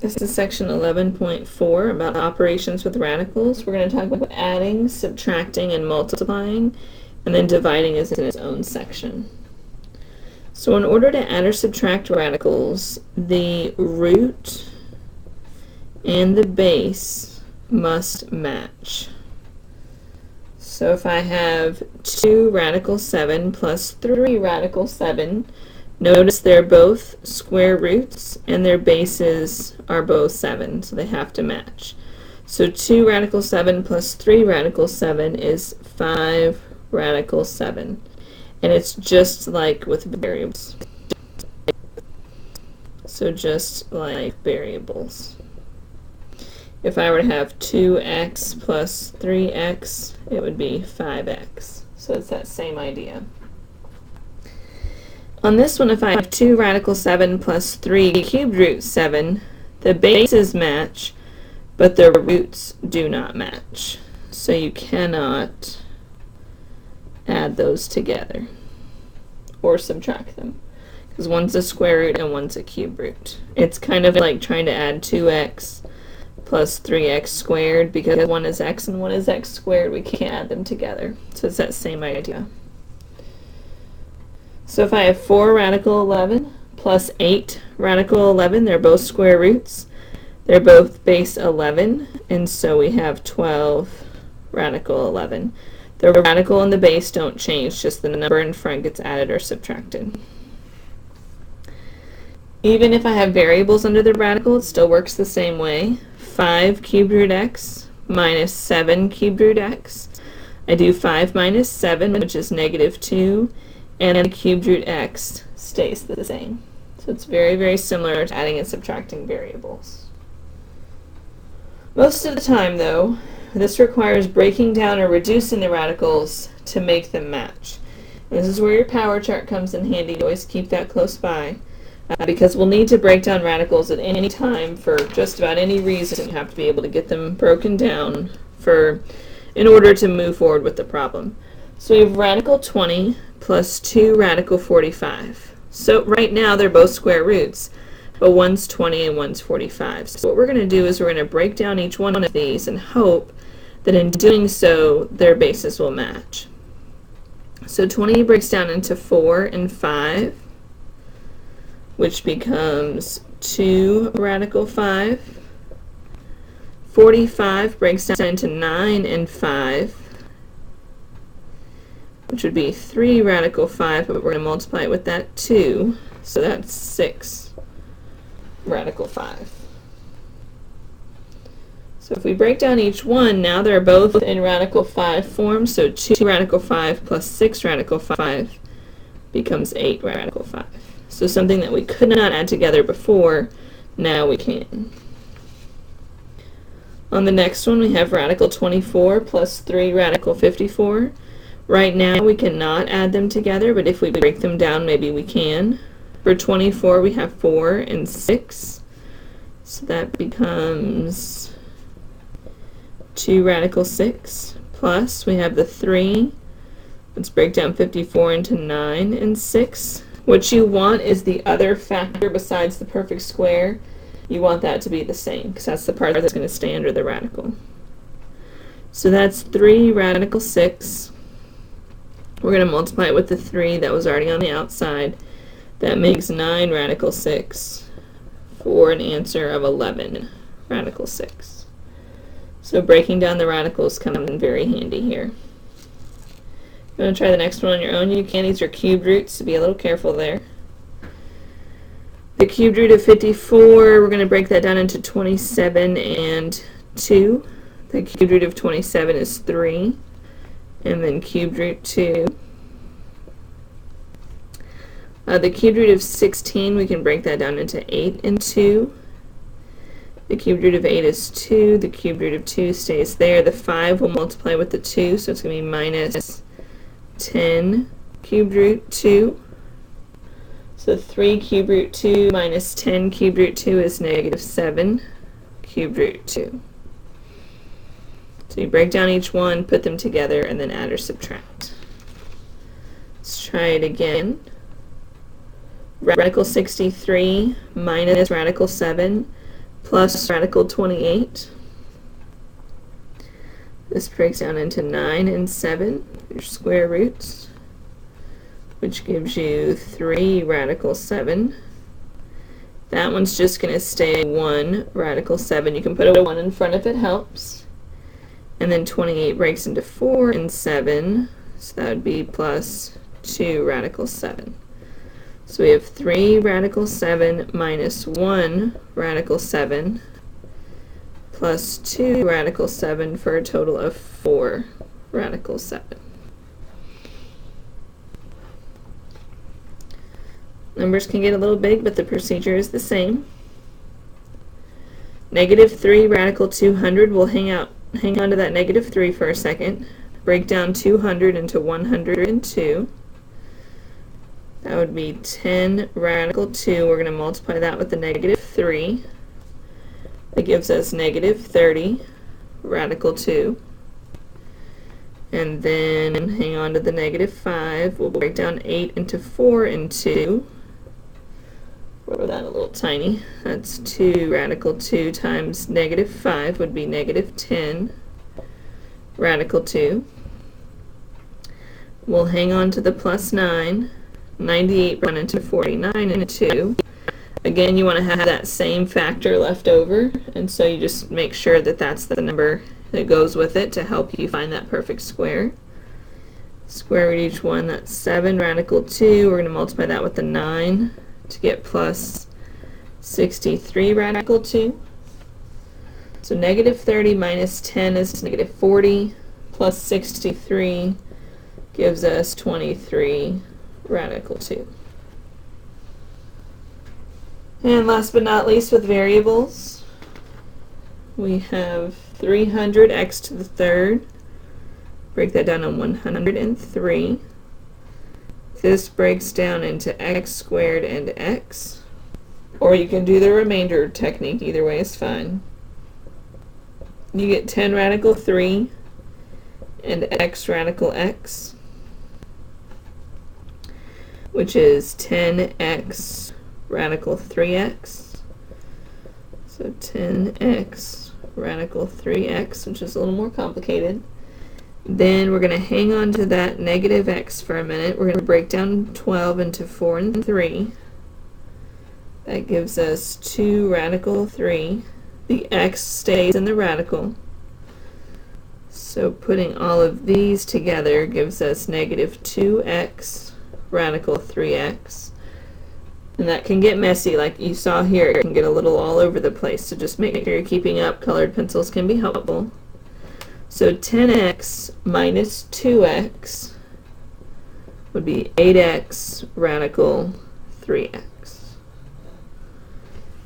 This is section 11.4 about operations with radicals. We're going to talk about adding, subtracting, and multiplying, and then dividing is in its own section. So in order to add or subtract radicals, the root and the base must match. So if I have 2 radical 7 plus 3 radical 7, notice they're both square roots and their bases are both 7, so they have to match. So 2 radical 7 plus 3 radical 7 is 5 radical 7. And it's just like with variables. So just like variables. If I were to have 2x plus 3x, it would be 5x. So it's that same idea. On this one, if I have 2 radical 7 plus 3 cubed root 7, the bases match, but the roots do not match. So you cannot add those together or subtract them, because one's a square root and one's a cube root. It's kind of like trying to add 2x plus 3x squared, because one is x and one is x squared. We can't add them together. So it's that same idea. So if I have 4 radical 11 plus 8 radical 11, they're both square roots. They're both base 11, and so we have 12 radical 11. The radical and the base don't change, just the number in front gets added or subtracted. Even if I have variables under the radical, it still works the same way. 5 cubed root x minus 7 cubed root x. I do 5 minus 7, which is negative 2, and the cubed root x stays the same. So it's very, very similar to adding and subtracting variables. Most of the time, though, this requires breaking down or reducing the radicals to make them match. And this is where your power chart comes in handy. You always keep that close by. Because we'll need to break down radicals at any time for just about any reason. You have to be able to get them broken down in order to move forward with the problem. So we have radical 20 plus 2 radical 45. So right now they're both square roots, but one's 20 and one's 45. So what we're going to do is we're going to break down each one of these and hope that in doing so their bases will match. So 20 breaks down into 4 and 5. Which becomes 2 radical 5. 45 breaks down into 9 and 5, which would be 3 radical 5, but we're going to multiply it with that 2, so that's 6 radical 5. So if we break down each one, now they're both in radical 5 form, so 2 radical 5 plus 6 radical 5 becomes 8 radical 5. So something that we could not add together before, now we can. On the next one, we have radical 24 plus 3 radical 54. Right now, we cannot add them together, but if we break them down, maybe we can. For 24, we have 4 and 6. So that becomes 2 radical 6. Plus, we have the 3. Let's break down 54 into 9 and 6. What you want is the other factor besides the perfect square. You want that to be the same, because that's the part that's going to stay under the radical. So that's 3 radical 6. We're going to multiply it with the 3 that was already on the outside. That makes 9 radical 6 for an answer of 11 radical 6. So breaking down the radicals comes in very handy here. If you want to try the next one on your own, you can. These are cubed roots, so be a little careful there. The cubed root of 54, we're going to break that down into 27 and 2. The cubed root of 27 is 3. And then cubed root 2. The cubed root of 16, we can break that down into 8 and 2. The cubed root of 8 is 2. The cubed root of 2 stays there. The 5 will multiply with the 2, so it's going to be minus 10 cubed root 2. So 3 cubed root 2 minus 10 cubed root 2 is negative 7 cubed root 2. So you break down each one, put them together, and then add or subtract. Let's try it again. Radical 63 minus radical 7 plus radical 28. This breaks down into 9 and 7, your square roots, which gives you 3 radical 7. That one's just going to stay 1 radical 7. You can put a 1 in front if it helps. And then 28 breaks into 4 and 7, so that would be plus 2 radical 7. So we have 3 radical 7 minus 1 radical 7 plus 2 radical 7 for a total of 4 radical 7. Numbers can get a little big, but the procedure is the same. Negative 3 radical 200, we'll hang on to that negative 3 for a second. Break down 200 into 102. That would be 10 radical 2. We're going to multiply that with the negative 3. That gives us negative 30 radical 2. And then hang on to the negative 5. We'll break down 8 into 4 and 2. Roll that a little tiny. That's 2 radical 2 times negative 5 would be negative 10 radical 2. We'll hang on to the plus 9. 98 run into 49 and 2. Again, you want to have that same factor left over, and so you just make sure that that's the number that goes with it to help you find that perfect square. Square root each one, that's 7 radical 2. We're going to multiply that with the 9 to get plus 63 radical 2. So negative 30 minus 10 is negative 40, plus 63 gives us 23 radical 2. And last but not least, with variables, we have 300x to the third. Break that down to 103. This breaks down into x squared and x. Or you can do the remainder technique. Either way is fine. You get 10 radical 3 and x radical x, which is 10x radical 3x. So 10x radical 3x, which is a little more complicated. Then we're going to hang on to that negative x for a minute. We're going to break down 12 into 4 and 3. That gives us 2 radical 3. The x stays in the radical. So putting all of these together gives us negative 2x radical 3x. And that can get messy, like you saw here. It can get a little all over the place, so just make sure you're keeping up. Colored pencils can be helpful. So 10x minus 2x would be 8x radical 3x.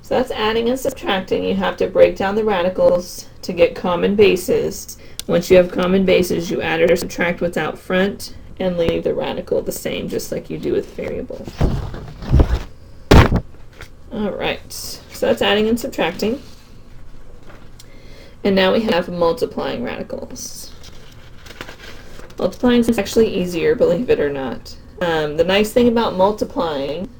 So that's adding and subtracting. You have to break down the radicals to get common bases. Once you have common bases, you add or subtract what's out front and leave the radical the same, just like you do with variables. Alright, so that's adding and subtracting. And now we have multiplying radicals. Multiplying is actually easier, believe it or not. The nice thing about multiplying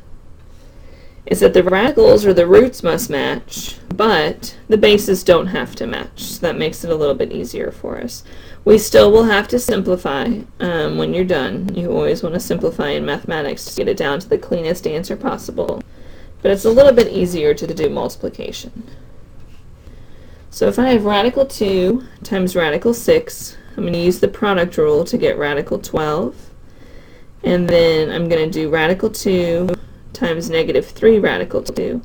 is that the radicals or the roots must match, but the bases don't have to match. So that makes it a little bit easier for us. We still will have to simplify when you're done. You always want to simplify in mathematics to get it down to the cleanest answer possible. But it's a little bit easier to do multiplication. So if I have radical 2 times radical 6, I'm going to use the product rule to get radical 12. And then I'm going to do radical 2 times negative 3 radical 2.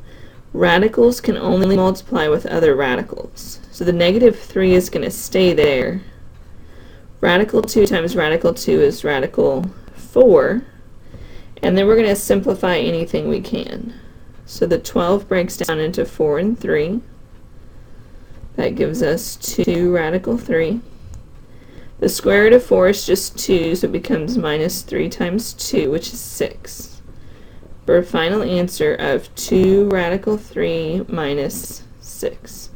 Radicals can only multiply with other radicals. So the negative 3 is going to stay there. Radical 2 times radical 2 is radical 4. And then we're going to simplify anything we can. So the 12 breaks down into 4 and 3. That gives us 2 radical 3. The square root of 4 is just 2, so it becomes minus 3 times 2, which is 6. For a final answer of 2 radical 3 minus 6.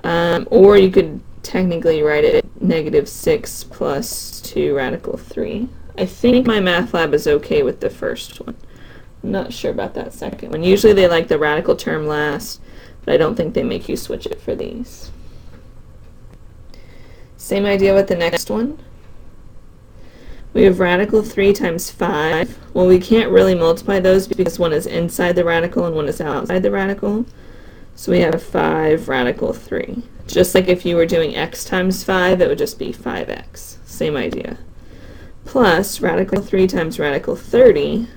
Or you could technically write it negative 6 plus 2 radical 3. I think my math lab is okay with the first one. I'm not sure about that second one. Usually they like the radical term last, but I don't think they make you switch it for these. Same idea with the next one. We have radical 3 times 5. Well, we can't really multiply those because one is inside the radical and one is outside the radical. So we have 5 radical 3. Just like if you were doing x times 5, it would just be 5x. Same idea. Plus, radical 3 times radical 30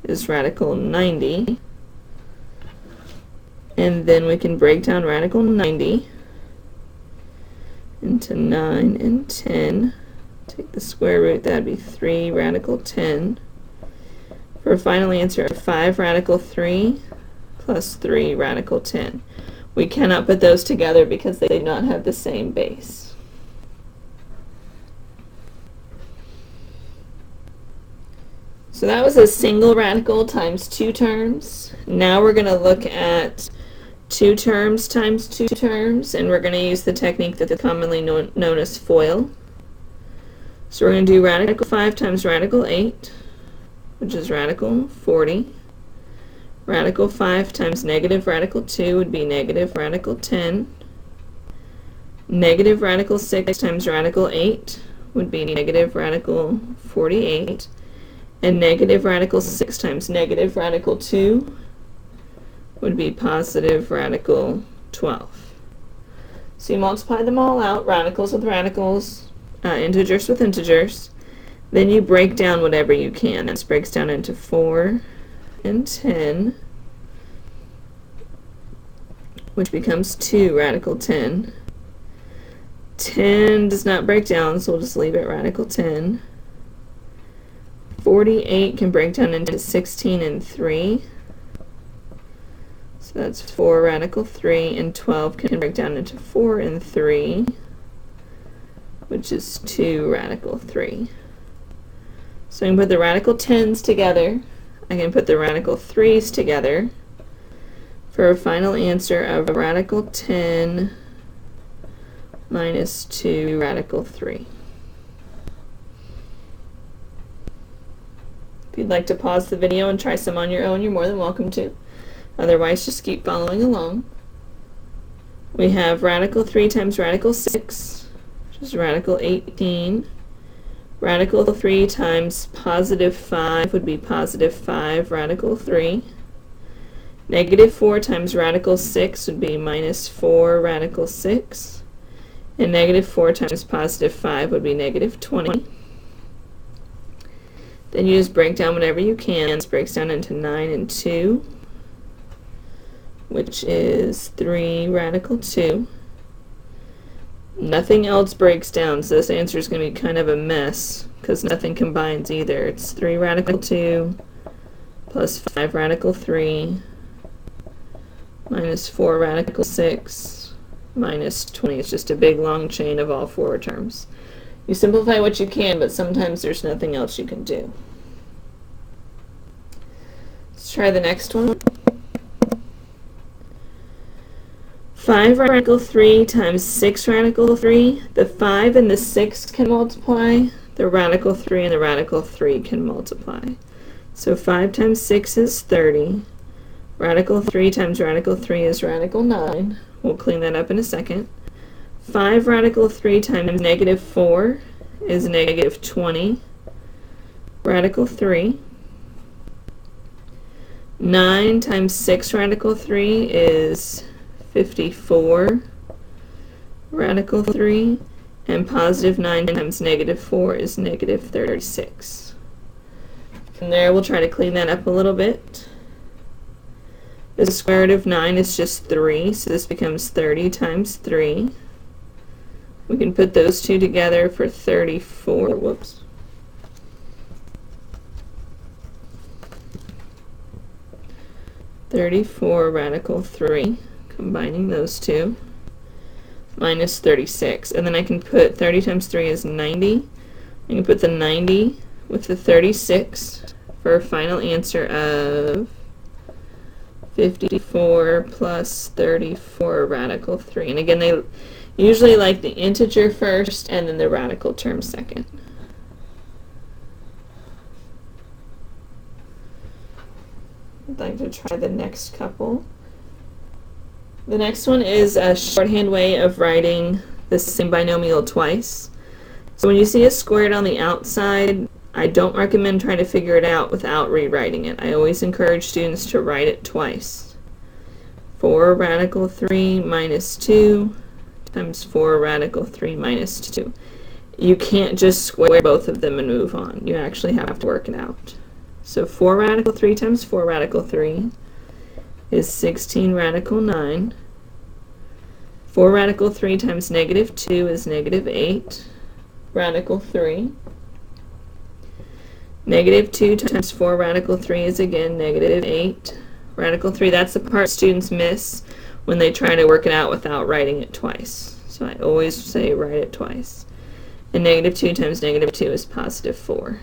is radical 90. And then we can break down radical 90 into 9 and 10. Take the square root, that would be 3 radical 10. For a final answer of 5 radical 3 plus 3 radical 10. We cannot put those together because they do not have the same base. So that was a single radical times 2 terms. Now we're going to look at 2 terms times 2 terms, and we're going to use the technique that's commonly known as FOIL. So we're going to do radical 5 times radical 8, which is radical 40. Radical 5 times negative radical 2 would be negative radical 10. Negative radical 6 times radical 8 would be negative radical 48. And negative radical 6 times negative radical 2 would be positive radical 12. So you multiply them all out, radicals with radicals, integers with integers. Then you break down whatever you can. This breaks down into 4 and 10, which becomes 2 radical 10. 10 does not break down, so we'll just leave it radical 10. 48 can break down into 16 and 3. So that's 4 radical 3, and 12 can break down into 4 and 3, which is 2 radical 3. So I can put the radical 10s together. I can put the radical 3s together for a final answer of radical 10 minus 2 radical 3. If you'd like to pause the video and try some on your own, you're more than welcome to. Otherwise, just keep following along. We have radical 3 times radical 6, which is radical 18. Radical 3 times positive 5 would be positive 5 radical 3. Negative 4 times radical 6 would be minus 4 radical 6. And negative 4 times positive 5 would be negative 20. Then you just break down whatever you can. This breaks down into 9 and 2, which is 3 radical 2. Nothing else breaks down, so this answer is going to be kind of a mess because nothing combines either. It's 3 radical 2 plus 5 radical 3 minus 4 radical 6 minus 20. It's just a big long chain of all 4 terms. You simplify what you can, but sometimes there's nothing else you can do. Let's try the next one. 5 radical 3 times 6 radical 3. The 5 and the 6 can multiply. The radical 3 and the radical 3 can multiply. So 5 times 6 is 30. Radical 3 times radical 3 is radical 9. We'll clean that up in a second. 5 radical 3 times negative 4 is negative 20 radical 3. 9 times 6 radical 3 is 54 radical 3. And positive 9 times negative 4 is negative 36. From there, we'll try to clean that up a little bit. The square root of 9 is just 3, so this becomes 30 times 3. We can put those two together for 34. Whoops. (34) radical 3, combining those two, minus 36. And then I can put 30 times 3 is 90. I can put the 90 with the 36 for a final answer of 54 plus 34 radical 3. And again, they usually like the integer first and then the radical term second. I'd like to try the next couple. The next one is a shorthand way of writing the same binomial twice. So when you see a squared on the outside, I don't recommend trying to figure it out without rewriting it. I always encourage students to write it twice. 4 radical 3 minus 2 times 4 radical 3 minus 2. You can't just square both of them and move on. You actually have to work it out. So 4 radical 3 times 4 radical 3 is 16 radical 9. 4 radical 3 times negative 2 is negative 8 radical 3. Negative 2 times 4 radical 3 is again negative 8 radical 3. That's the part students miss when they try to work it out without writing it twice. So I always say write it twice. And negative 2 times negative 2 is positive 4.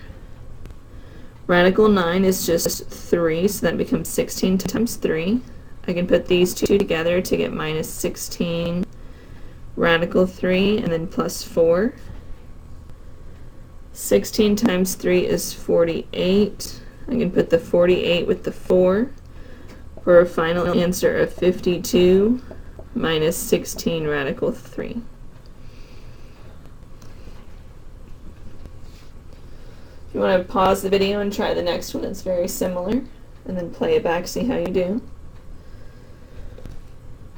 Radical 9 is just 3, so that becomes 16 times 3. I can put these two together to get minus 16 radical 3 and then plus 4. 16 times 3 is 48. I can put the 48 with the 4 for a final answer of 52 minus 16 radical 3. If you want to pause the video and try the next one, it's very similar, and then play it back, see how you do.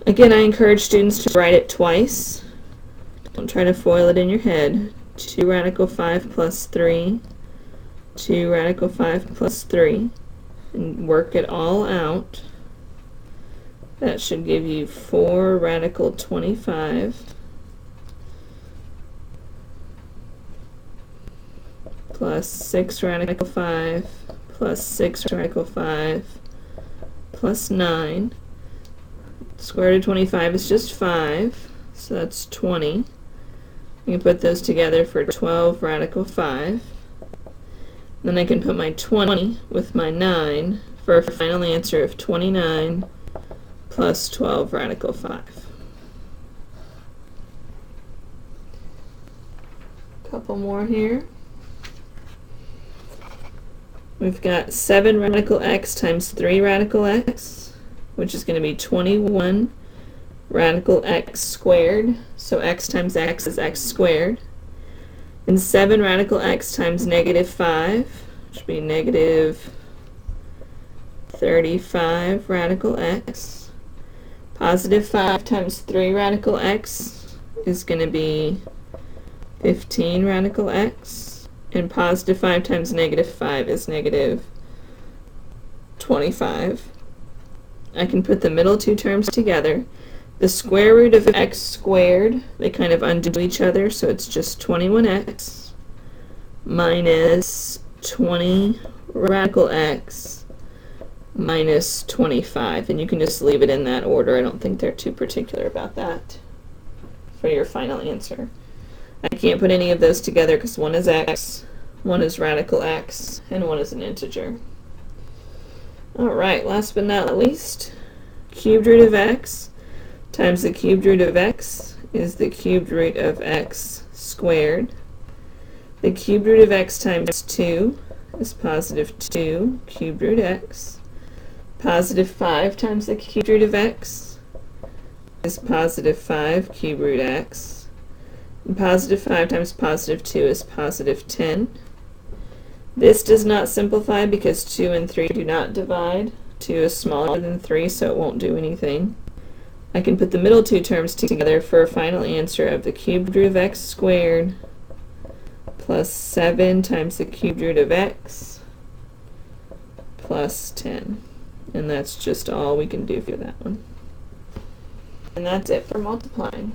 Again, I encourage students to write it twice. Don't try to foil it in your head. 2 radical 5 plus 3, 2 radical 5 plus 3, and work it all out. That should give you 4 radical 25 plus 6 radical 5 plus 6 radical 5 plus 9. Square root of 25 is just 5, so that's 20. I can put those together for 12 radical 5. Then I can put my 20 with my 9 for a final answer of 29 plus 12 radical 5. Couple more here. We've got 7 radical x times 3 radical x, which is going to be 21 radical x squared. So x times x is x squared. And 7 radical x times negative 5, which would be negative 35 radical x. Positive 5 times 3 radical x is going to be 15 radical x. And positive 5 times negative 5 is negative 25. I can put the middle two terms together. The square root of x squared, they kind of undo each other, so it's just 21x minus 20 radical x minus 25. And you can just leave it in that order. I don't think they're too particular about that for your final answer. I can't put any of those together because one is x, one is radical x, and one is an integer. Alright, last but not least, cubed root of x times the cubed root of x is the cubed root of x squared. The cubed root of x times 2 is positive 2 cubed root x. Positive 5 times the cubed root of x is positive 5 cubed root x. And positive 5 times positive 2 is positive 10. This does not simplify because 2 and 3 do not divide. 2 is smaller than 3, so it won't do anything. I can put the middle two terms together for a final answer of the cubed root of x squared plus 7 times the cubed root of x plus 10. And that's just all we can do for that one. And that's it for multiplying.